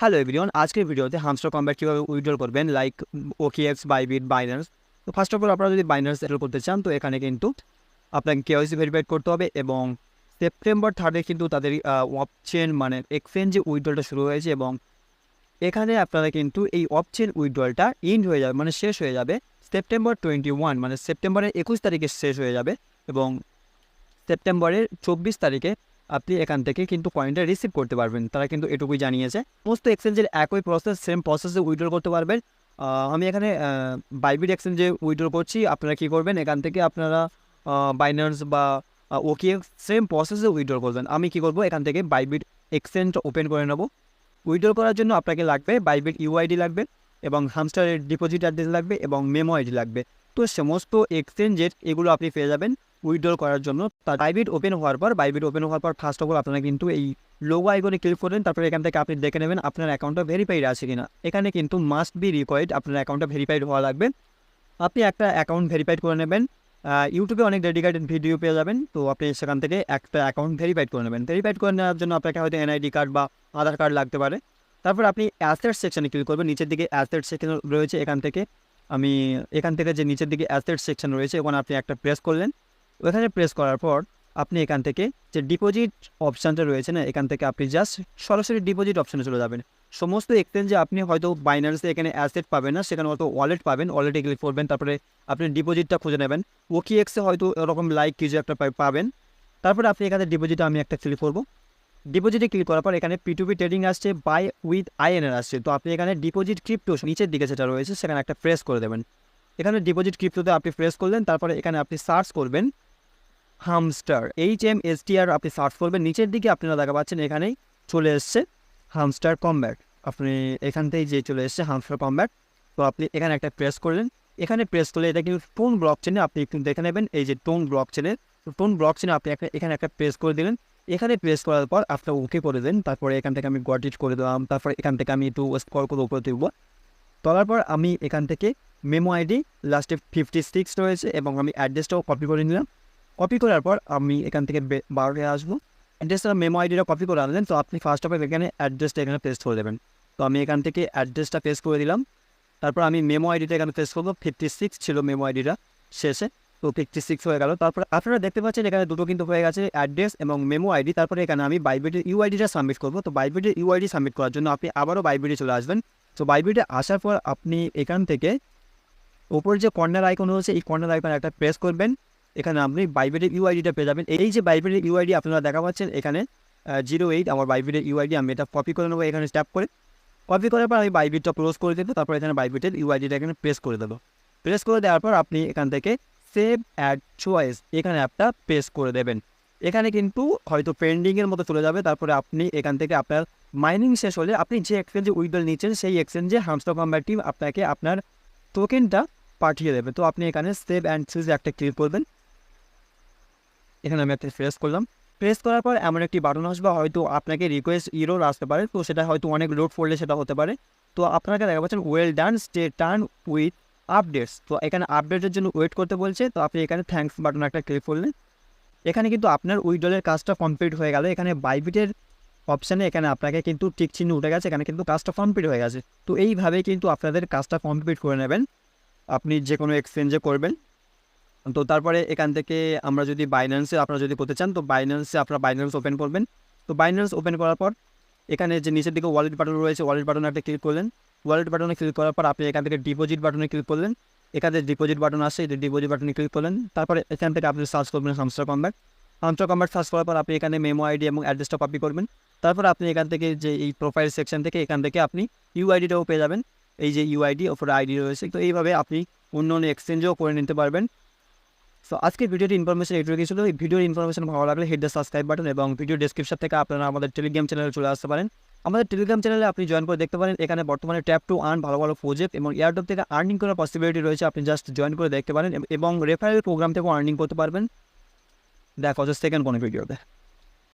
Hello everyone, আজকের ভিডিওতে hamster combat কীভাবে উইথড্র করবেন লাইক ওকেএক্স, বাইবিট, বাইন্যান্স। তো ফার্স্ট অফ অল আপনারা যদি বাইন্যান্স সেটেল করতে চান তো এখানে কিন্তু আপনাকে কেওয়াইসি ভেরিফাইড করতে হবে এবং সেপ্টেম্বর 3 কিন্তু তাদের অফচেন মানে এক্সচেঞ্জে উইথড্রলটা শুরু হয়েছে এবং এখানে আপনারা কিন্তু এই অফচেন উইথড্রলটা ইন্ড হয়ে যাবে মানে শেষ হয়ে যাবে সেপ্টেম্বর 21 মানে সেপ্টেম্বরের 21 তারিখে শেষ হয়ে যাবে এবং সেপ্টেম্বরের 24 তারিখে আপনি এখান থেকে কিন্তু কয়েনটা রিসিভ করতে পারবেন। তারা কিন্তু এটুকুই জানিয়েছে। সমস্ত এক্সচেঞ্জের একই প্রসেস, সেম প্রসেসে উইথড্র করতে পারবেন। আমি এখানে বাইবিট এক্সচেঞ্জে উইথড্র করছি। আপনারা কী করবেন, এখান থেকে আপনারা বাইন্যান্স বা ওকেএক্স সেম প্রসেসে উইথড্র করবেন। আমি কী করবো, এখান থেকে বাইবিট এক্সচেঞ্জ ওপেন করে নেব। উইথড্র করার জন্য আপনাকে লাগবে বাইবিট ইউআইডি লাগবে এবং হামস্টারের ডিপোজিট অ্যাড্রেস লাগবে এবং মেমো আইডি লাগবে। তো সমস্ত এক্সচেঞ্জের এগুলো আপনি পেয়ে যাবেন উইথড্র করার জন্য। তার বাইবিট ওপেন হওয়ার পর ফার্স্ট অফ অল আপনারা কিন্তু এই লোগো আইকনে ক্লিক করবেন। তারপরে এখান থেকে আপনি দেখে নেবেন আপনার অ্যাকাউন্টটা ভেরিফাইড আছে কিনা। এখানে কিন্তু মাস্ট বি রিকোয়ার্ড আপনার অ্যাকাউন্টটা ভেরিফাইড হওয়া লাগবে। আপনি একটা অ্যাকাউন্ট ভেরিফাইড করে নেবেন। ইউটিউবে অনেক ডেডিকেটেড ভিডিও পেয়ে যাবেন। তো আপনি সেখান থেকে একটা অ্যাকাউন্ট ভেরিফাইড করে নেবেন। ভেরিফাইড করে নেওয়ার জন্য আপনাকে হয়তো এনআইডি কার্ড বা আধার কার্ড লাগতে পারে। তারপর আপনি অ্যাসেট সেকশানে ক্লিক করবেন। নিচের দিকে অ্যাসেট সেকশন রয়েছে, এখান থেকে যে নিচের দিকে অ্যাসেট সেকশন রয়েছে ওখানে আপনি একটা প্রেস করলেন। ওখানে প্রেস করার পর আপনি এখান থেকে যে ডিপোজিট অপশানটা রয়েছে না, এখান থেকে আপনি জাস্ট সরাসরি ডিপোজিট অপশানে চলে যাবেন। সমস্ত এক্সচেঞ্জে আপনি হয়তো বাইন্যান্সে এখানে অ্যাসেট পাবেন না, সেখানে হয়তো ওয়ালেট পাবেন। ওয়ালেটে ক্লিক করবেন, তারপরে আপনি ডিপোজিটটা খুঁজে নেবেন। ওকেএক্সে হয়তো এরকম লাইক কিছু একটা পাবেন। তারপরে আপনি এখানে ডিপোজিটে আমি একটা ক্লিক করবো। ডিপোজিটে ক্লিক করার পর এখানে P2P ট্রেডিং আসছে, বাই উইথ আইএনআর আসছে। তো আপনি এখানে ডিপোজিট ক্রিপ্টো নিচের দিকে যেটা রয়েছে সেখানে একটা প্রেস করে দেবেন। এখানে ডিপোজিট ক্রিপ্টোতে আপনি প্রেস করলেন। তারপরে এখানে আপনি সার্চ করবেন হামস্টার, HMSTR আপনি সার্চ করবেন। নিচের দিকে আপনারা দেখা পাচ্ছেন এখানেই চলে এসছে হামস্টার কম্ব্যাট। আপনি এখান থেকেই যে চলে এসছে হামস্টার কম্ব্যাট। তো আপনি এখানে একটা প্রেস করলেন। এখানে প্রেস করলে এটা কিন্তু টোন ব্লক চেনে আপনি একটু দেখে নেবেন। এই যে টোন ব্লক চেনে, তো টোন ব্লক চেনে আপনি এখানে একটা প্রেস করে দিলেন। এখানে প্রেস করার পর আপনার ওকে করে দেন। তারপরে এখান থেকে আমি গট ইট করে দিলাম। তারপরে এখান থেকে আমি একটু স্ক্রল করে উপরে তুলব। তোলার পর আমি এখান থেকে মেমো আইডি লাস্টে 56 রয়েছে এবং আমি অ্যাড্রেসটাও কপি করে নিলাম। কপি করার পর আমি এখান থেকে বারোতে আসবো। অ্যাড্রেসটা মেমো আইডিটা কপি করে আনলেন। তো আপনি ফার্স্ট অফ অল এখানে অ্যাড্রেসটা এখানে পেস্ট করে দেবেন। তো আমি এখান থেকে অ্যাড্রেসটা পেস্ট করে দিলাম। তারপর আমি মেমো আইডিটা এখানে পেস্ট করবো। 56 ছিল মেমো আইডিটা শেষে, তো 56 হয়ে গেল। তারপর আপনারা দেখতে পাচ্ছেন এখানে দুটো কিন্তু হয়ে গেছে, অ্যাড্রেস এবং মেমো আইডি। তারপরে এখানে আমি বাইবিটের ইউআইডিটা সাবমিট করবো। তো বাইবিটের ইউআইডি সাবমিট করার জন্য আপনি আবারও বাইবিটে চলে আসবেন। তো বাইবিটে আসার পর আপনি এখান থেকে ওপর যে কর্নার আইকন রয়েছে এই কর্নার আইকনে একটা প্রেস করবেন। এখানে আপনি বাইবিটের ইউআইডিটা পেয়ে যাবেন। এই যে বাইবিটের ইউআইডি আপনারা দেখা পাচ্ছেন এখানে 08 আমার বাইবিটের ইউআইডি। আমি এটা কপি করে নেবো এখানে ট্যাপ করে। কপি করার পর আমি বাইবিটটা ক্লোজ করে দেবো। তারপর এখানে বাইবিটের ইউআইডিটা এখানে প্রেস করে দেবো। প্রেস করে দেওয়ার পর আপনি এখান থেকে সেভ অ্যাড চয়েস এখানে একটা প্রেস করে দেবেন। এখানে কিন্তু হয়তো পেন্ডিংয়ের মতো চলে যাবে। তারপরে আপনি এখান থেকে আপনার মাইনিং শেষ হলে আপনি যে এক্সচেঞ্জে উইথড্র নিচ্ছেন সেই এক্সচেঞ্জে হামস্টার কম্ব্যাট টিম আপনাকে আপনার টোকেনটা পাঠিয়ে দেবে। তো আপনি এখানে সেভ অ্যান্ড চুজ একটা ক্লিক করবেন। এখানে আমি একটা প্রেস করলাম। প্রেস করার পর এমন একটি বাটন আসবে, হয়তো আপনাকে রিকোয়েস্ট ইরোর আসতে পারে। তো সেটা হয়তো অনেক লোড করলে সেটা হতে পারে। তো আপনাকে দেখা পাচ্ছেন well done, stay turn with updates. তো এখানে আপডেটের জন্য ওয়েট করতে বলছে। তো আপনি এখানে থ্যাঙ্কস বাটন একটা ক্লিক করলেন। এখানে কিন্তু আপনার উইথড্রলের কাজটা কমপ্লিট হয়ে গেল। এখানে বাইবিটের অপশানে এখানে আপনাকে কিন্তু টিক চিহ্ন উঠে গেছে, এখানে কিন্তু কাজটা কমপ্লিট হয়ে গেছে। তো এইভাবেই কিন্তু আপনাদের কাজটা কমপ্লিট করে নেবেন আপনি যে কোনো এক্সচেঞ্জে করবেন। তো তারপরে এখান থেকে আমরা যদি বাইন্যান্সে আপনারা যদি করতে চান তো বাইন্যান্সে আপনারা বাইন্যান্স ওপেন করবেন। তো বাইন্যান্স ওপেন করার পর এখানে যে নিচের দিকে ওয়ালেট বাটন রয়েছে ওয়ালেট বাটনে একটা ক্লিক করলেন। ওয়ালেট বাটনে ক্লিক করার পর আপনি এখান থেকে ডিপোজিট বাটনে ক্লিক করলেন। এখানে ডিপোজিট বাটন আসছে, এই ডিপোজিট বাটনে ক্লিক করলেন। তারপরে এখান থেকে আপনি সার্চ করবেন hamster combat. Hamster combat search করার পর আপনি এখানে মেমো আইডি এবং অ্যাড্রেসটা কপি করবেন। তারপর আপনি এখান থেকে যে এই প্রোফাইল সেকশন থেকে এখান থেকে আপনি ইউআইডিটাও পেয়ে যাবেন। এই যে ইউআইডি ওপরে আইডি রয়েছে। তো এইভাবে আপনি অন্য অন্য এক্সচেঞ্জেও করে নিতে পারবেন। সো আজকের ভিডিওটি ইনফরমেশন এটুকু ছিল। এই ভিডিওর ইনফরমেশন ভালো লাগলে হিট দ্য সাবস্ক্রাইব বাটন এবং ভিডিও ডেসক্রিপশন থেকে আপনারা আমাদের টেলিগ্রাম চ্যানেলে চলে আসতে পারেন। আমাদের টেলিগ্রাম চ্যানেলে আপনি জয়েন করে দেখতে পারেন। এখানে বর্তমানে ট্যাপ টু আর্ন ভালো ভালো প্রজেক্ট এবং এয়ারড্রপ থেকে আর্নিং করার পসিবিলিটি রয়েছে। আপনি জাস্ট জয়েন করে দেখতে পারেন এবং রেফারেল প্রোগ্রাম থেকেও আর্নিং করতে পারবেন। দেখা হচ্ছে সেকেন্ড কোনো ভিডিওতে।